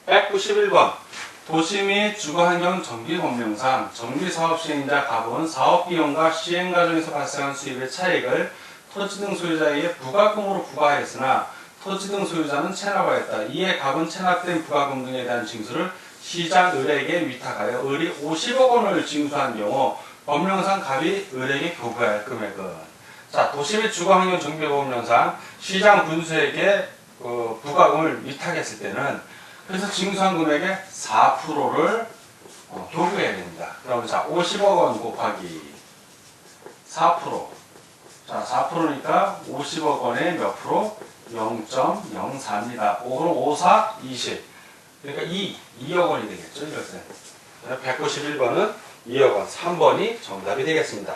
191번 도시 및 주거환경 정비법령상 정비사업 시행자 갑은 사업비용과 시행 과정에서 발생한 수입의 차익을 토지 등 소유자에 의해 부가금으로 부과하였으나 토지 등 소유자는 체납하였다. 이에 갑은 체납된 부가금 등에 대한 징수를 시장 을에게 위탁하여 을이 50억 원을 징수한 경우 법령상 갑이 을에게 교부할 금액은, 자, 도시 및 주거환경 정비법령상 시장 군수에게 부가금을 위탁했을 때는, 그래서 징수한 금액의 4%를 교부해야 됩니다. 그럼 자, 50억 원 곱하기 4%. 자, 4%니까 50억 원에 몇 프로? 0.04입니다. 그럼 5, 4, 20. 그러니까 2억 원이 되겠죠, 이것은. 191번은 2억 원, 3번이 정답이 되겠습니다.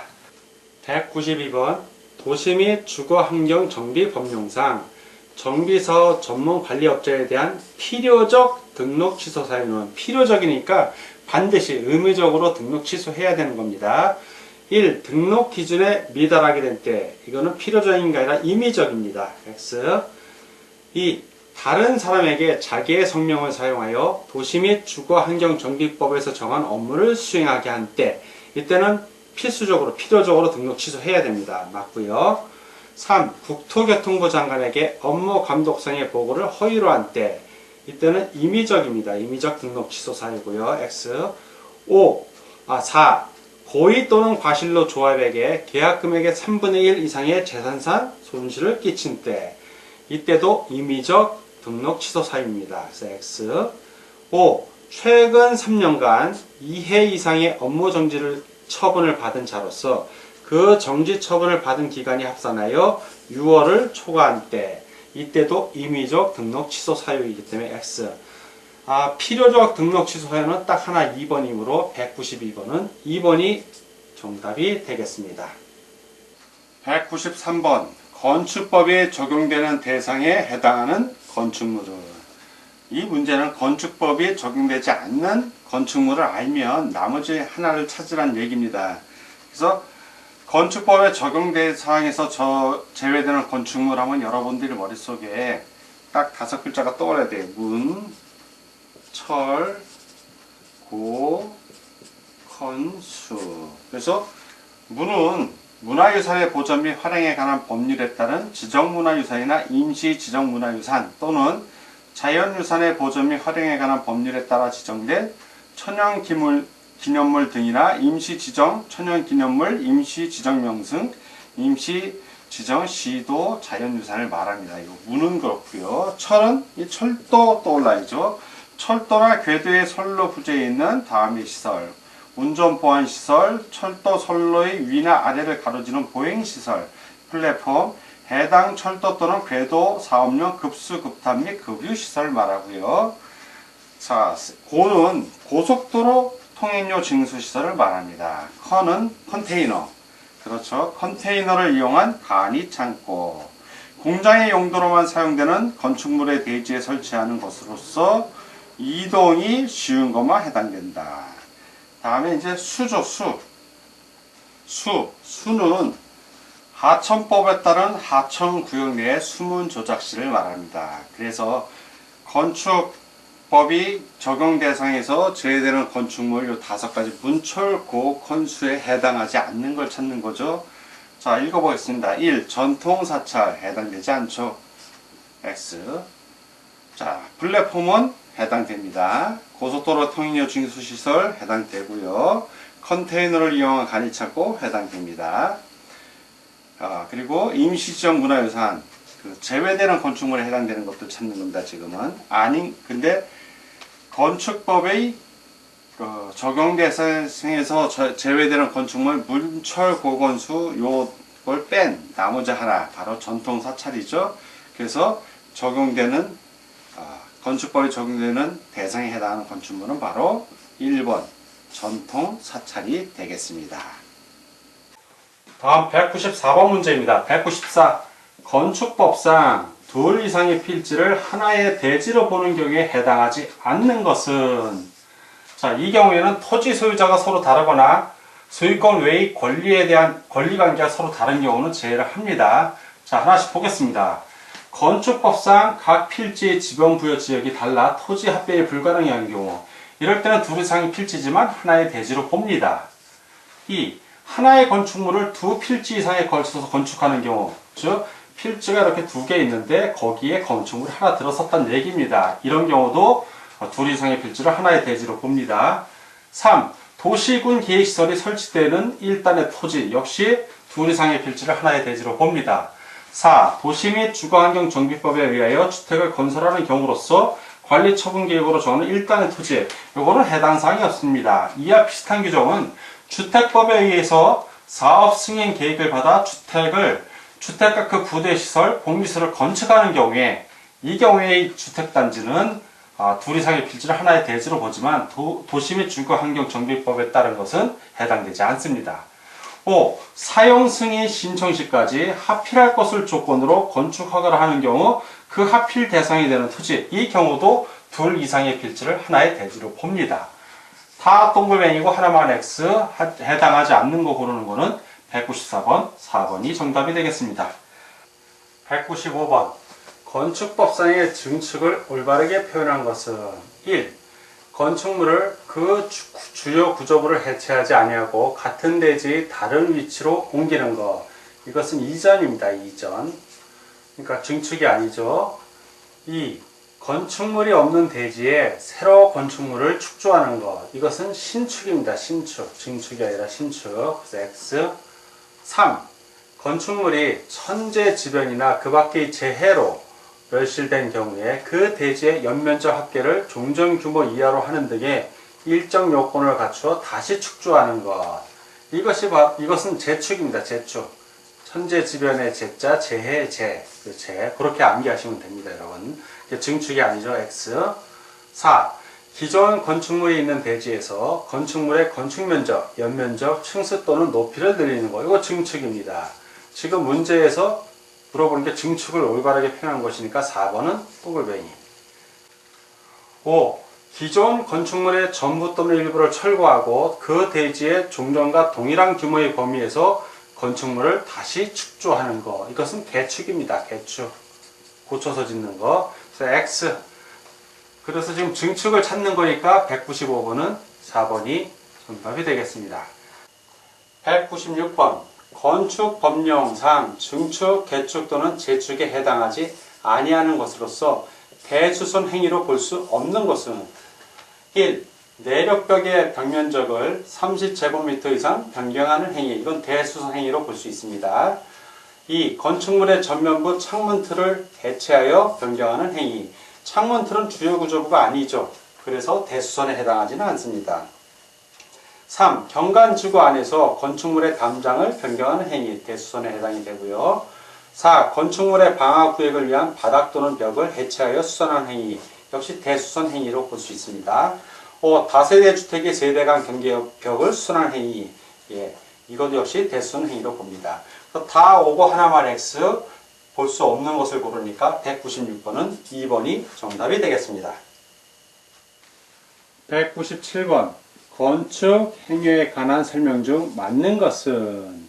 192번 도시 및 주거환경 정비법령상 정비사업 전문관리업자에 대한 필요적 등록 취소 사유는, 필요적이니까 반드시 의무적으로 등록 취소해야 되는 겁니다. 1. 등록 기준에 미달하게 될 때, 이거는 필요적인 게 아니라 임의적입니다. X. 2. 다른 사람에게 자기의 성명을 사용하여 도시 및 주거환경정비법에서 정한 업무를 수행하게 한 때, 이때는 필수적으로, 필요적으로 등록 취소해야 됩니다. 맞고요. 3. 국토교통부 장관에게 업무 감독상의 보고를 허위로 한 때, 이때는 임의적입니다. 임의적 등록 취소 사유고요. X. 4. 고의 또는 과실로 조합에게 계약금액의 3분의 1 이상의 재산상 손실을 끼친 때, 이때도 임의적 등록 취소 사유입니다. 그래서 X. 5. 최근 3년간 2회 이상의 업무 정지를 처분을 받은 자로서 그 정지 처분을 받은 기간이 합산하여 6월을 초과한 때, 이때도 임의적 등록 취소 사유이기 때문에 X. 필요적 등록 취소 사유는 딱 하나 2번이므로 192번은 2번이 정답이 되겠습니다. 193번 건축법이 적용되는 대상에 해당하는 건축물은, 이 문제는 건축법이 적용되지 않는 건축물을 알면 나머지 하나를 찾으란 얘기입니다. 그래서 건축법에 적용 대상에서 제외되는 건축물 하면 여러분들이 머릿속에 딱 5글자가 떠올라야 돼요. 문, 철, 고, 건, 수. 그래서 문은 문화유산의 보전 및 활용에 관한 법률에 따른 지정문화유산이나 임시지정문화유산 또는 자연유산의 보전 및 활용에 관한 법률에 따라 지정된 천연기념물 등이나 임시지정 천연기념물, 임시지정명승, 임시지정 시도 자연유산을 말합니다. 이거 문은 그렇고요. 철은 이 철도 떠올라야죠. 철도나 궤도의 선로 부재에 있는 다음의 시설, 운전보안시설, 철도 선로의 위나 아래를 가로지는 보행시설, 플랫폼, 해당 철도 또는 궤도 사업용 급수, 급탑 및 급유시설 말하고요. 자, 고는 고속도로 통행료 징수시설을 말합니다. 컨은 컨테이너, 그렇죠. 컨테이너를 이용한 간이 창고, 공장의 용도로만 사용되는 건축물의 대지에 설치하는 것으로서 이동이 쉬운 것만 해당된다. 다음에 이제 수죠. 수는 하천법에 따른 하천구역 내의 수문 조작시를 말합니다. 그래서 건축법이 적용 대상에서 제외되는 건축물 요 5가지 문철, 고, 건수에 해당하지 않는 걸 찾는 거죠. 자, 읽어보겠습니다. 1. 전통사찰 해당되지 않죠. X. 자, 플랫폼은 해당됩니다. 고속도로 통행료 징수시설 해당되고요. 컨테이너를 이용한 간이창고 해당됩니다. 그리고 임시지정 문화유산, 제외되는 건축물에 해당되는 것도 찾는 겁니다. 지금은 근데 건축법의 적용 대상에서 제외되는 건축물 문철, 고건수 요걸 뺀 나머지 하나 바로 전통사찰이죠. 그래서 적용되는 건축법에 적용되는 대상에 해당하는 건축물은 바로 1번 전통사찰이 되겠습니다. 다음 194번 문제입니다. 194. 건축법상 둘 이상의 필지를 하나의 대지로 보는 경우에 해당하지 않는 것은, 자, 이 경우에는 토지 소유자가 서로 다르거나 소유권 외의 권리에 대한 권리관계가 서로 다른 경우는 제외를 합니다. 자, 하나씩 보겠습니다. 건축법상 각 필지의 지변 부여 지역이 달라 토지 합배에 불가능한 경우, 이럴 때는 둘 이상의 필지지만 하나의 대지로 봅니다. 2. 하나의 건축물을 두 필지 이상에 걸쳐서 건축하는 경우, 즉 필지가 이렇게 두 개 있는데 거기에 건축물이 하나 들어섰다는 얘기입니다. 이런 경우도 둘 이상의 필지를 하나의 대지로 봅니다. 3. 도시군 계획시설이 설치되는 일단의 토지 역시 둘 이상의 필지를 하나의 대지로 봅니다. 4. 도시 및 주거환경정비법에 의하여 주택을 건설하는 경우로서 관리처분계획으로 정하는 일단의 토지, 요거는 해당 사항이 없습니다. 이와 비슷한 규정은 주택법에 의해서 사업 승인 계획을 받아 주택과 그 부대시설, 공비시설을 건축하는 경우에, 이 경우에 주택단지는 둘 이상의 필지를 하나의 대지로 보지만 도시 및 주거환경정비법에 따른 것은 해당되지 않습니다. 5. 사용 승인 신청 시까지 하필할 것을 조건으로 건축 허가를 하는 경우 그 하필 대상이 되는 토지, 이 경우도 둘 이상의 필지를 하나의 대지로 봅니다. 다 동글뱅이고 하나만 X, 해당하지 않는 거 고르는 거는 194번, 4번이 정답이 되겠습니다. 195번. 건축법상의 증축을 올바르게 표현한 것은 1. 건축물을 그 주요 구조물을 해체하지 아니하고 같은 대지의 다른 위치로 옮기는 것. 이것은 이전입니다. 이전. 그러니까 증축이 아니죠. 2. 건축물이 없는 대지에 새로 건축물을 축조하는 것. 이것은 신축입니다. 신축. 증축이 아니라 신축. 그래서 X. 3. 건축물이 천재지변이나 그 밖의 재해로 멸실된 경우에 그 대지의 연면적 합계를 종전규모 이하로 하는 등의 일정 요건을 갖추어 다시 축조하는 것. 이것은 재축입니다. 재축. 천재지변의 재자, 재해의 재. 그 재. 그렇게 암기하시면 됩니다, 여러분. 증축이 아니죠. X. 4. 기존 건축물이 있는 대지에서 건축물의 건축면적, 연면적, 층수 또는 높이를 늘리는 것. 이거 증축입니다. 지금 문제에서 물어보는 게 증축을 올바르게 표현한 것이니까 4번은 동글뱅이. 5. 기존 건축물의 전부 또는 일부를 철거하고 그 대지의 종전과 동일한 규모의 범위에서 건축물을 다시 축조하는 것. 이것은 개축입니다. 개축. 고쳐서 짓는 거. 그래서 X. 그래서 지금 증축을 찾는 거니까 195번은 4번이 정답이 되겠습니다. 196번. 건축 법령상 증축, 개축 또는 재축에 해당하지 아니하는 것으로서 대수선 행위로 볼 수 없는 것은 1. 내력벽의 벽면적을 30제곱미터 이상 변경하는 행위. 이건 대수선 행위로 볼 수 있습니다. 2. 건축물의 전면부 창문틀을 해체하여 변경하는 행위. 창문틀은 주요 구조부가 아니죠. 그래서 대수선에 해당하지는 않습니다. 3. 경관지구 안에서 건축물의 담장을 변경하는 행위. 대수선에 해당이 되고요. 4. 건축물의 방화 구획을 위한 바닥 또는 벽을 해체하여 수선하는 행위. 역시 대수선 행위로 볼 수 있습니다. 5. 다세대 주택의 세대 간 경계벽을 수선하는 행위. 이것도 역시 대수선 행위로 봅니다. 다 오고 하나만 X, 볼 수 없는 것을 고르니까 196번은 2번이 정답이 되겠습니다. 197번. 건축 행위에 관한 설명 중 맞는 것은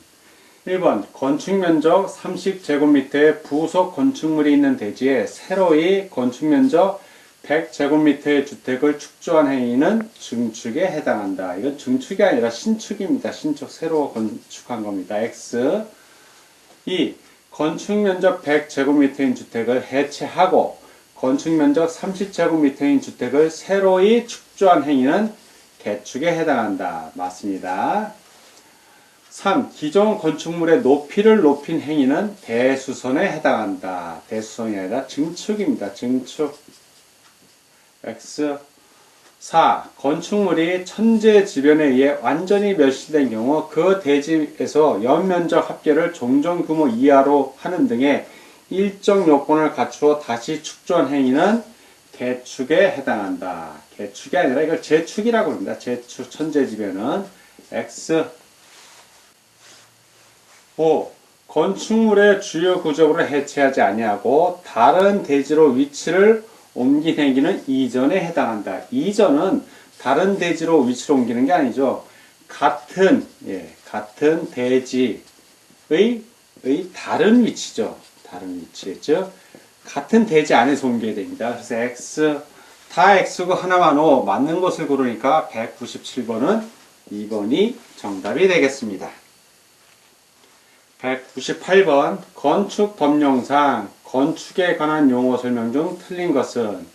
1번. 건축면적 30제곱미터의 부속 건축물이 있는 대지에 새로이 건축면적 100제곱미터의 주택을 축조한 행위는 증축에 해당한다. 이건 증축이 아니라 신축입니다. 신축, 새로 건축한 겁니다. X. 2. 건축면적 100제곱미터인 주택을 해체하고 건축면적 30제곱미터인 주택을 새로이 축조한 행위는 개축에 해당한다. 맞습니다. 3. 기존 건축물의 높이를 높인 행위는 대수선에 해당한다. 대수선이 아니라 증축입니다. 증축. X. 4. 건축물이 천재지변에 의해 완전히 멸실된 경우 그 대지에서 연면적 합계를 종전규모 이하로 하는 등의 일정 요건을 갖추어 다시 축조한 행위는 개축에 해당한다. 개축이 아니라 이걸 재축이라고 합니다. 재축, 천재지변은 X. 5. 건축물의 주요 구조물을 해체하지 아니하고 다른 대지로 위치를 옮긴 행위는 이전에 해당한다. 이전은 다른 대지로 위치를 옮기는 게 아니죠. 같은 대지의 다른 위치죠. 다른 위치. 즉, 같은 대지 안에서 옮겨야 됩니다. 그래서 x 다 x고 하나만 O 맞는 것을 고르니까 197번은 2번이 정답이 되겠습니다. 198번 건축 법령상 건축에 관한 용어 설명 중 틀린 것은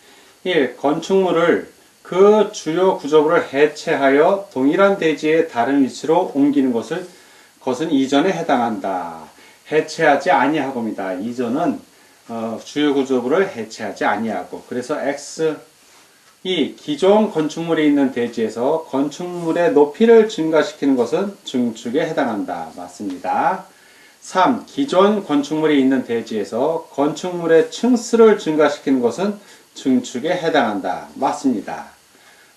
1. 건축물을 그 주요 구조부를 해체하여 동일한 대지의 다른 위치로 옮기는 것은 이전에 해당한다. 해체하지 아니하고입니다. 이전은 주요 구조부를 해체하지 아니하고. 그래서 X 2. 기존 건축물이 있는 대지에서 건축물의 높이를 증가시키는 것은 증축에 해당한다. 맞습니다. 3. 기존 건축물이 있는 대지에서 건축물의 층수를 증가시키는 것은 증축에 해당한다. 맞습니다.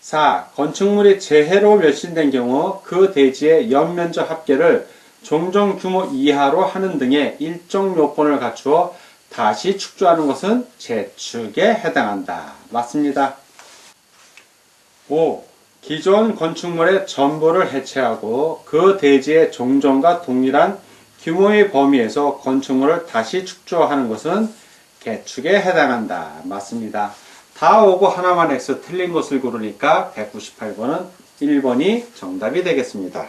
4. 건축물이 재해로 멸신된 경우 그 대지의 연면적 합계를 종종 규모 이하로 하는 등의 일정 요건을 갖추어 다시 축조하는 것은 재축에 해당한다. 맞습니다. 5. 기존 건축물의 전부를 해체하고 그 대지의 종전과 동일한 규모의 범위에서 건축물을 다시 축조하는 것은 개축에 해당한다. 맞습니다. 다 오고 하나만 X 틀린 것을 고르니까 198번은 1번이 정답이 되겠습니다.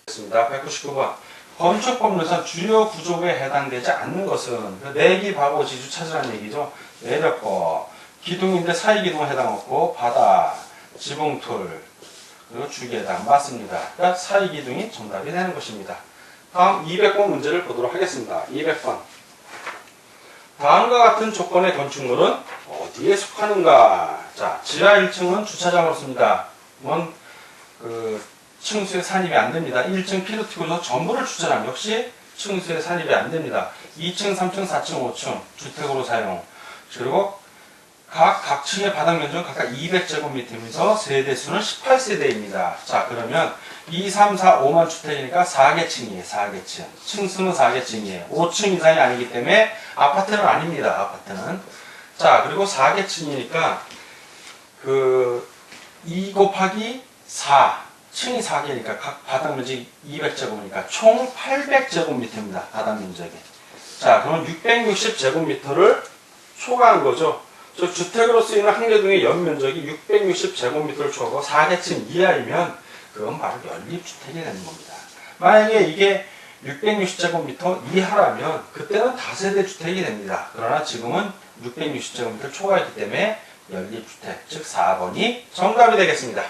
199번 건축법령상 주요 구조부에 해당되지 않는 것은 내기, 바고, 지주 찾으라는 얘기죠. 내력거, 기둥인데 사이기둥에 해당 없고 바다, 지붕틀, 그리고 주기에 해당 맞습니다. 그러니까 사이기둥이 정답이 되는 것입니다. 다음 200번 문제를 보도록 하겠습니다. 200번 다음과 같은 조건의 건축물은 어디에 속하는가? 자, 지하 1층은 주차장으로 씁니다. 층수에 산입이 안 됩니다. 1층 피로티고에서 전부를 주차장 역시 층수에 산입이 안 됩니다. 2층, 3층, 4층, 5층 주택으로 사용. 그리고 각 층의 바닥 면적은 각각 200제곱미터면서 세대수는 18세대입니다. 자, 그러면 2, 3, 4, 5만 주택이니까 4개층이에요. 4개층. 층수는 4개층이에요. 5층 이상이 아니기 때문에 아파트는 아닙니다. 아파트는. 자, 그리고 4개층이니까 2 곱하기 4. 층이 4개니까 각 바닥 면적이 200제곱이니까 총 800제곱미터입니다. 바닥 면적이. 자, 그럼 660제곱미터를 초과한 거죠. 저 주택으로 쓰이는 한 개 등의 연면적이 660제곱미터를 초과하고 4개층 이하이면 그건 바로 연립주택이 되는 겁니다. 만약에 이게 660제곱미터 이하라면 그때는 다세대 주택이 됩니다. 그러나 지금은 660제곱미터를 초과했기 때문에 연립주택, 즉 4번이 정답이 되겠습니다.